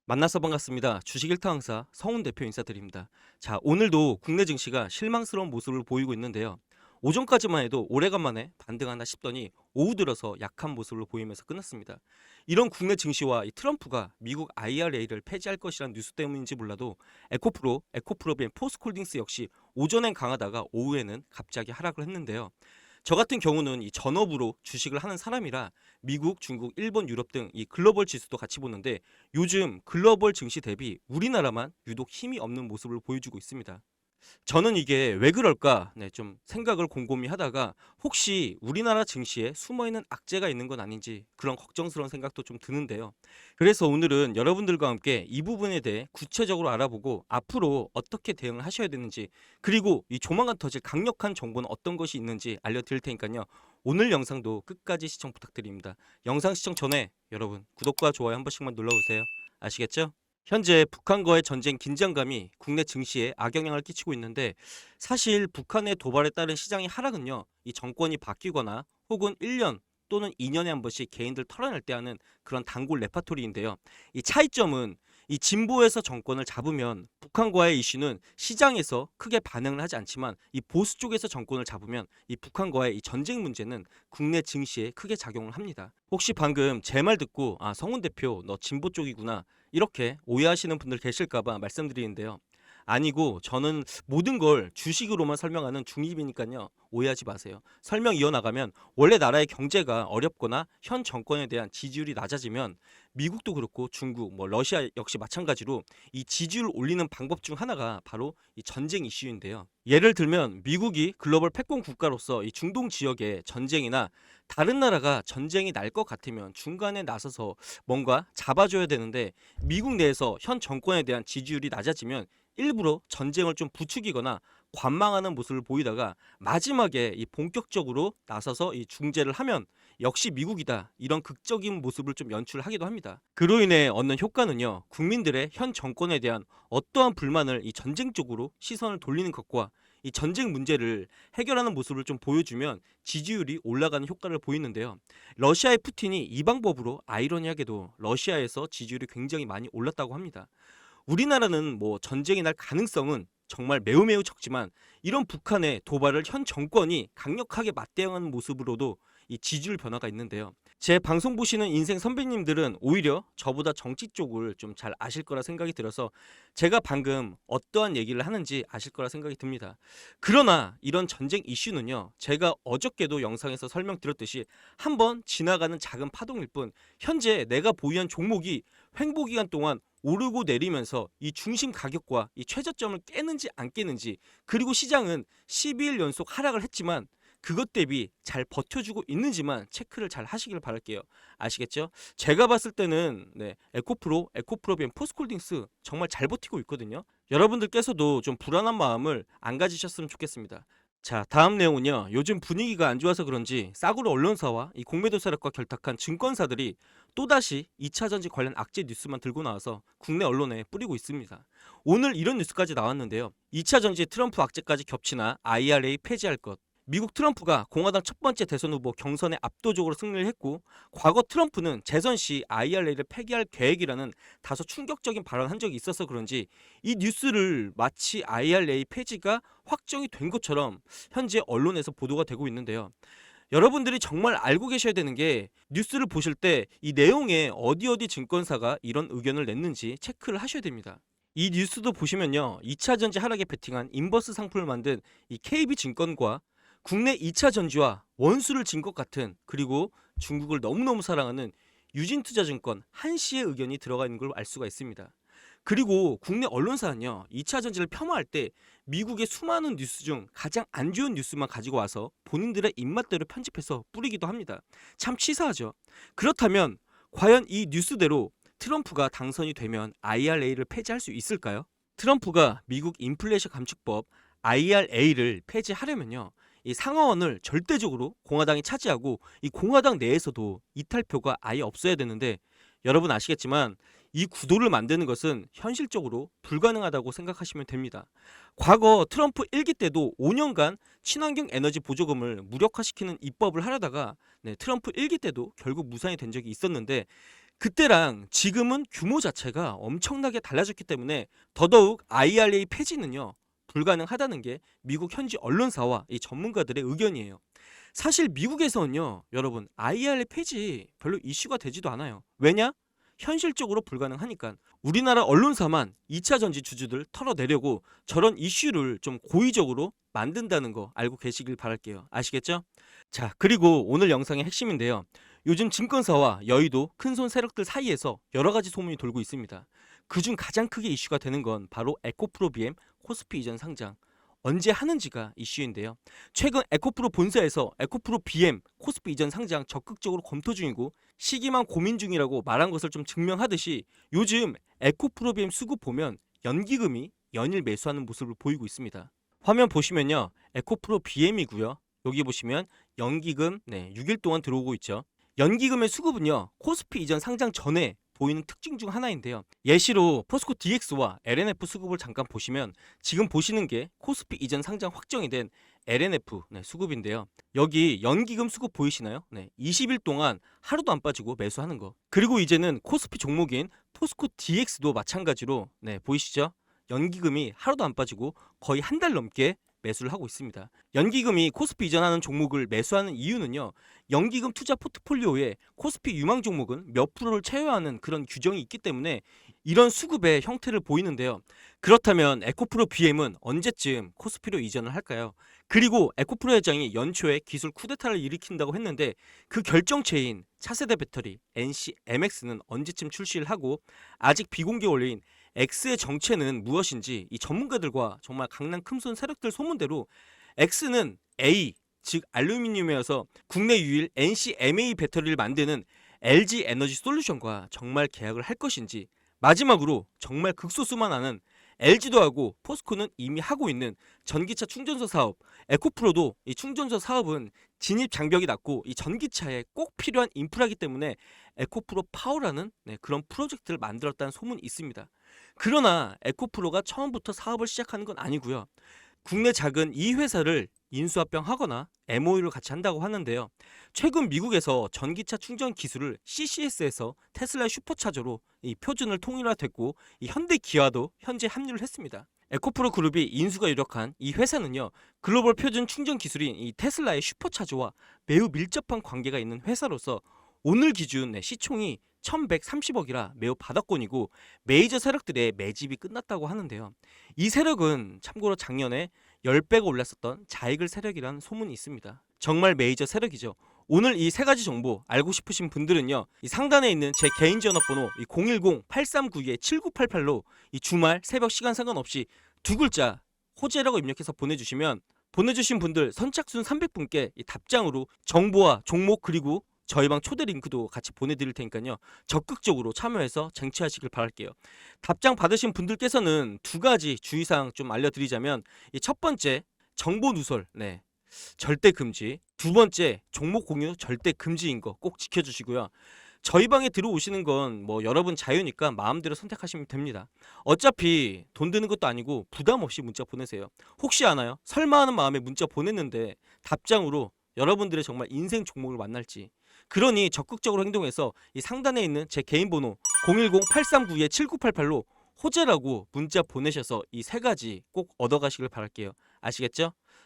만나서 반갑습니다. 주식 1타 강사 성훈 대표 인사드립니다. 자, 오늘도 국내 증시가 실망스러운 모습을 보이고 있는데요. 오전까지만 해도 오래간만에 반등하나 싶더니 오후 들어서 약한 모습을 보이면서 끝났습니다. 이런 국내 증시와 이 트럼프가 미국 IRA를 폐지할 것이라는 뉴스 때문인지 몰라도 에코프로비엔 포스콜딩스 역시 오전엔 강하다가 오후에는 갑자기 하락을 했는데요. 저 같은 경우는 이 전업으로 주식을 하는 사람이라 미국, 중국, 일본, 유럽 등 이 글로벌 지수도 같이 보는데 요즘 글로벌 증시 대비 우리나라만 유독 힘이 없는 모습을 보여주고 있습니다. 저는 이게 왜 그럴까? 좀 생각을 곰곰이 하다가 혹시 우리나라 증시에 숨어있는 악재가 있는 건 아닌지 그런 걱정스러운 생각도 좀 드는데요. 그래서 오늘은 여러분들과 함께 이 부분에 대해 구체적으로 알아보고 앞으로 어떻게 대응을 하셔야 되는지, 그리고 이 조만간 터질 강력한 정보는 어떤 것이 있는지 알려드릴 테니까요. 오늘 영상도 끝까지 시청 부탁드립니다. 영상 시청 전에 여러분 구독과 좋아요 한 번씩만 눌러주세요. 아시겠죠? 현재 북한과의 전쟁 긴장감이 국내 증시에 악영향을 끼치고 있는데, 사실 북한의 도발에 따른 시장의 하락은요, 이 정권이 바뀌거나 혹은 1년 또는 2년에 한 번씩 개인들 털어낼 때 하는 그런 단골 레파토리인데요. 이 차이점은 이 진보에서 정권을 잡으면 북한과의 이슈는 시장에서 크게 반응을 하지 않지만, 이 보수 쪽에서 정권을 잡으면 이 북한과의 이 전쟁 문제는 국내 증시에 크게 작용을 합니다. 혹시 방금 제 말 듣고 성훈 대표 너 진보 쪽이구나 이렇게 오해하시는 분들 계실까봐 말씀드리는데요. 아니고 저는 모든 걸 주식으로만 설명하는 중립이니까요. 오해하지 마세요. 설명 이어나가면 원래 나라의 경제가 어렵거나 현 정권에 대한 지지율이 낮아지면 미국도 그렇고 중국, 러시아 역시 마찬가지로 이 지지율을 올리는 방법 중 하나가 바로 이 전쟁 이슈인데요. 예를 들면 미국이 글로벌 패권 국가로서 이 중동 지역에 전쟁이나 다른 나라가 전쟁이 날 것 같으면 중간에 나서서 뭔가 잡아줘야 되는데, 미국 내에서 현 정권에 대한 지지율이 낮아지면 일부러 전쟁을 좀 부추기거나 관망하는 모습을 보이다가 마지막에 이 본격적으로 나서서 이 중재를 하면 역시 미국이다 이런 극적인 모습을 좀 연출하기도 합니다. 그로 인해 얻는 효과는요, 국민들의 현 정권에 대한 어떠한 불만을 이 전쟁 쪽으로 시선을 돌리는 것과 이 전쟁 문제를 해결하는 모습을 좀 보여주면 지지율이 올라가는 효과를 보이는데요. 러시아의 푸틴이 이 방법으로 아이러니하게도 러시아에서 지지율이 굉장히 많이 올랐다고 합니다. 우리나라는 전쟁이 날 가능성은 정말 매우 적지만, 이런 북한의 도발을 현 정권이 강력하게 맞대응하는 모습으로도 이 지지율 변화가 있는데요. 제 방송 보시는 인생 선배님들은 오히려 저보다 정치 쪽을 좀 잘 아실 거라 생각이 들어서 제가 방금 어떠한 얘기를 하는지 아실 거라 생각이 듭니다. 그러나 이런 전쟁 이슈는요, 제가 어저께도 영상에서 설명드렸듯이 한번 지나가는 작은 파동일 뿐, 현재 내가 보유한 종목이 횡보 기간 동안 오르고 내리면서 이 중심 가격과 이 최저점을 깨는지 안 깨는지, 그리고 시장은 12일 연속 하락을 했지만 그것 대비 잘 버텨주고 있는지만 체크를 잘 하시길 바랄게요. 아시겠죠? 제가 봤을 때는 에코프로비엔 포스콜딩스 정말 잘 버티고 있거든요. 여러분들께서도 좀 불안한 마음을 안 가지셨으면 좋겠습니다. 자, 다음 내용은요, 요즘 분위기가 안 좋아서 그런지 싸구려 언론사와 이 공매도 세력과 결탁한 증권사들이 또다시 2차 전지 관련 악재 뉴스만 들고 나와서 국내 언론에 뿌리고 있습니다. 오늘 이런 뉴스까지 나왔는데요. 2차 전지 트럼프 악재까지 겹치나 IRA 폐지할 것. 미국 트럼프가 공화당 첫 번째 대선 후보 경선에 압도적으로 승리를 했고, 과거 트럼프는 재선 시 IRA를 폐기할 계획이라는 다소 충격적인 발언을 한 적이 있어서 그런지 이 뉴스를 마치 IRA 폐지가 확정이 된 것처럼 현재 언론에서 보도가 되고 있는데요. 여러분들이 정말 알고 계셔야 되는 게, 뉴스를 보실 때 이 내용에 어디 증권사가 이런 의견을 냈는지 체크를 하셔야 됩니다. 이 뉴스도 보시면요, 2차 전지 하락에 베팅한 인버스 상품을 만든 이 KB증권과 국내 2차 전지와 원수를 진 것 같은, 그리고 중국을 너무너무 사랑하는 유진투자증권 한씨의 의견이 들어가 있는 걸 알 수가 있습니다. 그리고 국내 언론사는요, 2차 전지를 폄하할 때 미국의 수많은 뉴스 중 가장 안 좋은 뉴스만 가지고 와서 본인들의 입맛대로 편집해서 뿌리기도 합니다. 참 치사하죠. 그렇다면 과연 이 뉴스대로 트럼프가 당선이 되면 IRA를 폐지할 수 있을까요? 트럼프가 미국 인플레이션 감축법 IRA를 폐지하려면요, 이 상하원을 절대적으로 공화당이 차지하고 이 공화당 내에서도 이탈표가 아예 없어야 되는데, 여러분 아시겠지만 이 구도를 만드는 것은 현실적으로 불가능하다고 생각하시면 됩니다. 과거 트럼프 1기 때도 5년간 친환경 에너지 보조금을 무력화시키는 입법을 하려다가 트럼프 1기 때도 결국 무산이 된 적이 있었는데, 그때랑 지금은 규모 자체가 엄청나게 달라졌기 때문에 더더욱 IRA 폐지는요 불가능하다는 게 미국 현지 언론사와 이 전문가들의 의견이에요. 사실 미국에서는요 여러분 IRA 폐지 별로 이슈가 되지도 않아요. 왜냐? 현실적으로 불가능하니까. 우리나라 언론사만 2차 전지 주주들 털어내려고 저런 이슈를 좀 고의적으로 만든다는 거 알고 계시길 바랄게요. 아시겠죠? 자, 그리고 오늘 영상의 핵심인데요. 요즘 증권사와 여의도 큰손 세력들 사이에서 여러 가지 소문이 돌고 있습니다. 그중 가장 크게 이슈가 되는 건 바로 에코프로 BM 코스피 이전 상장. 언제 하는지가 이슈인데요. 최근 에코프로 본사에서 에코프로 BM 코스피 이전 상장 적극적으로 검토 중이고 시기만 고민 중이라고 말한 것을 좀 증명하듯이 요즘 에코프로 BM 수급 보면 연기금이 연일 매수하는 모습을 보이고 있습니다. 화면 보시면요. 에코프로 BM이고요. 여기 보시면 연기금 6일 동안 들어오고 있죠. 연기금의 수급은요. 코스피 이전 상장 전에 보이는 특징 중 하나인데요. 예시로 포스코 DX와 LNF 수급을 잠깐 보시면 지금 보시는 게 코스피 이전 상장 확정이 된 LNF 수급인데요. 여기 연기금 수급 보이시나요? 20일 동안 하루도 안 빠지고 매수하는 거. 그리고 이제는 코스피 종목인 포스코 DX도 마찬가지로 보이시죠? 연기금이 하루도 안 빠지고 거의 한 달 넘게 매수를 하고 있습니다. 연기금이 코스피 이전하는 종목을 매수하는 이유는요. 연기금 투자 포트폴리오에 코스피 유망 종목은 몇 프로를 채워야 하는 그런 규정이 있기 때문에 이런 수급의 형태를 보이는데요. 그렇다면 에코프로 BM은 언제쯤 코스피로 이전을 할까요? 그리고 에코프로 회장이 연초에 기술 쿠데타를 일으킨다고 했는데 그 결정체인 차세대 배터리 NCMX는 언제쯤 출시를 하고 아직 비공개 원료인 X의 정체는 무엇인지 이 전문가들과 정말 강남 큰손 세력들 소문대로 X는 A 즉 알루미늄이어서 국내 유일 NCMA 배터리를 만드는 LG 에너지 솔루션과 정말 계약을 할 것인지 마지막으로 정말 극소수만 아는 LG도 하고 포스코는 이미 하고 있는 전기차 충전소 사업 에코프로도 이 충전소 사업은 진입 장벽이 낮고 이 전기차에 꼭 필요한 인프라이기 때문에 에코프로 파워라는 그런 프로젝트를 만들었다는 소문이 있습니다. 그러나 에코프로가 처음부터 사업을 시작하는 건 아니고요. 국내 작은 이 회사를 인수합병하거나 MOU를 같이 한다고 하는데요. 최근 미국에서 전기차 충전 기술을 CCS에서 테슬라의 슈퍼차저로 이 표준을 통일화됐고 이 현대 기아도 현재 합류를 했습니다. 에코프로 그룹이 인수가 유력한 이 회사는요. 글로벌 표준 충전 기술인 이 테슬라의 슈퍼차저와 매우 밀접한 관계가 있는 회사로서 오늘 기준 시총이 1130억이라 매우 바닥권이고 메이저 세력들의 매집이 끝났다고 하는데요. 이 세력은 참고로 작년에 10배가 올랐었던 자이글 세력이라는 소문이 있습니다. 정말 메이저 세력이죠. 오늘 이 세 가지 정보 알고 싶으신 분들은요. 이 상단에 있는 제 개인 전화번호 010-8392-7988로 이 주말 새벽 시간 상관없이 두 글자 호재라고 입력해서 보내주시면 보내주신 분들 선착순 300분께 이 답장으로 정보와 종목 그리고 저희 방 초대 링크도 같이 보내드릴 테니까요. 적극적으로 참여해서 쟁취하시길 바랄게요. 답장 받으신 분들께서는 두 가지 주의사항 좀 알려드리자면 이 첫 번째 정보 누설 절대 금지. 두 번째 종목 공유 절대 금지인 거 꼭 지켜주시고요. 저희 방에 들어오시는 건 뭐 여러분 자유니까 마음대로 선택하시면 됩니다. 어차피 돈 드는 것도 아니고 부담 없이 문자 보내세요. 혹시 아나요? 설마 하는 마음에 문자 보냈는데 답장으로 여러분들의 정말 인생 종목을 만날지. 그러니 적극적으로 행동해서 이 상단에 있는 제 개인 번호 010-8392-7988로 호재라고 문자 보내셔서 이 세 가지 꼭 얻어가시길 바랄게요. 아시겠죠?